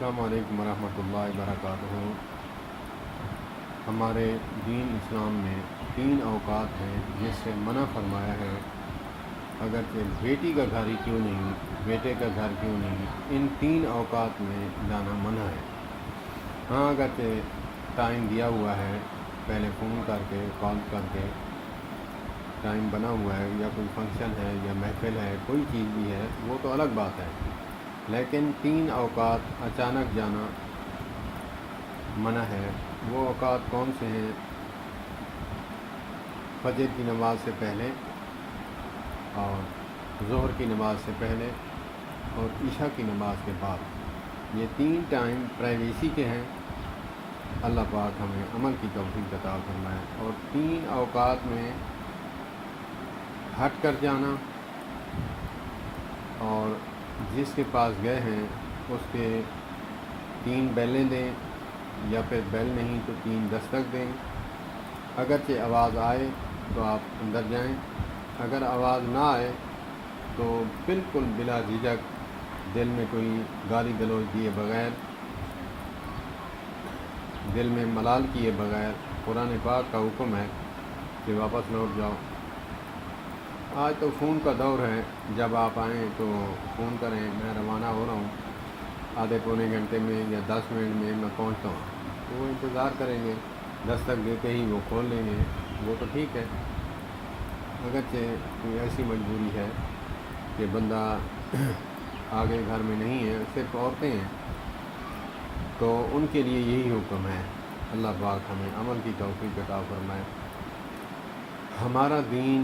السلام علیکم ورحمۃ اللہ وبرکاتہ۔ ہمارے دین اسلام میں 3 اوقات ہیں جس سے منع فرمایا ہے، اگرچہ بیٹی کا گھر ہی کیوں نہیں، بیٹے کا گھر کیوں نہیں، ان 3 اوقات میں جانا منع ہے۔ ہاں، اگرچہ ٹائم دیا ہوا ہے، پہلے فون کر کے کال کر کے ٹائم بنا ہوا ہے، یا کوئی فنکشن ہے یا محفل ہے، کوئی چیز بھی ہے، وہ تو الگ بات ہے، لیکن 3 اوقات اچانک جانا منع ہے۔ وہ اوقات کون سے ہیں؟ فجر کی نماز سے پہلے، اور ظہر کی نماز سے پہلے، اور عشاء کی نماز کے بعد۔ یہ 3 ٹائم پرائیویسی کے ہیں۔ اللہ پاک ہمیں عمل کی توفیق عطا فرمائے۔ اور 3 اوقات میں ہٹ کر جانا، اور جس کے پاس گئے ہیں اس کے 3 بیلیں دیں، یا پھر بیل نہیں تو 3 دستک دیں۔ اگرچہ آواز آئے تو آپ اندر جائیں، اگر آواز نہ آئے تو بالکل بلا جھجک، دل میں کوئی گالی گلوچ دیے بغیر، دل میں ملال کیے بغیر، قرآن پاک کا حکم ہے کہ واپس لوٹ جاؤ۔ آج تو فون کا دور ہے، جب آپ آئیں تو فون کریں، میں روانہ ہو رہا ہوں، آدھے پونے گھنٹے میں یا 10 منٹ میں پہنچتا ہوں، تو وہ انتظار کریں گے، دستک دے کے ہی وہ کھول لیں گے، وہ تو ٹھیک ہے۔ اگرچہ کوئی ایسی مجبوری ہے کہ بندہ آگے گھر میں نہیں ہے، صرف عورتیں ہیں، تو ان کے لیے یہی حکم ہے۔ اللہ پاک ہمیں عمل کی توفیق عطا فرمائے۔ ہمارا دین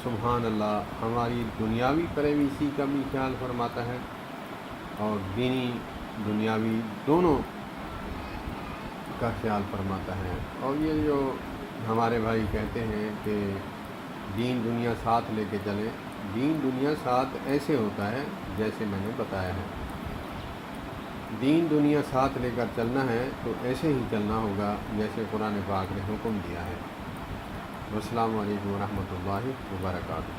سبحان اللہ ہماری دنیاوی پرہیزی کا بھی خیال فرماتا ہے، اور دینی دنیاوی دونوں کا خیال فرماتا ہے۔ اور یہ جو ہمارے بھائی کہتے ہیں کہ دین دنیا ساتھ لے کے چلیں، دین دنیا ساتھ ایسے ہوتا ہے جیسے میں نے بتایا ہے۔ دین دنیا ساتھ لے کر چلنا ہے تو ایسے ہی چلنا ہوگا جیسے قرآن پاک نے حکم دیا ہے۔ السلام علیکم ورحمۃ اللہ وبرکاتہ۔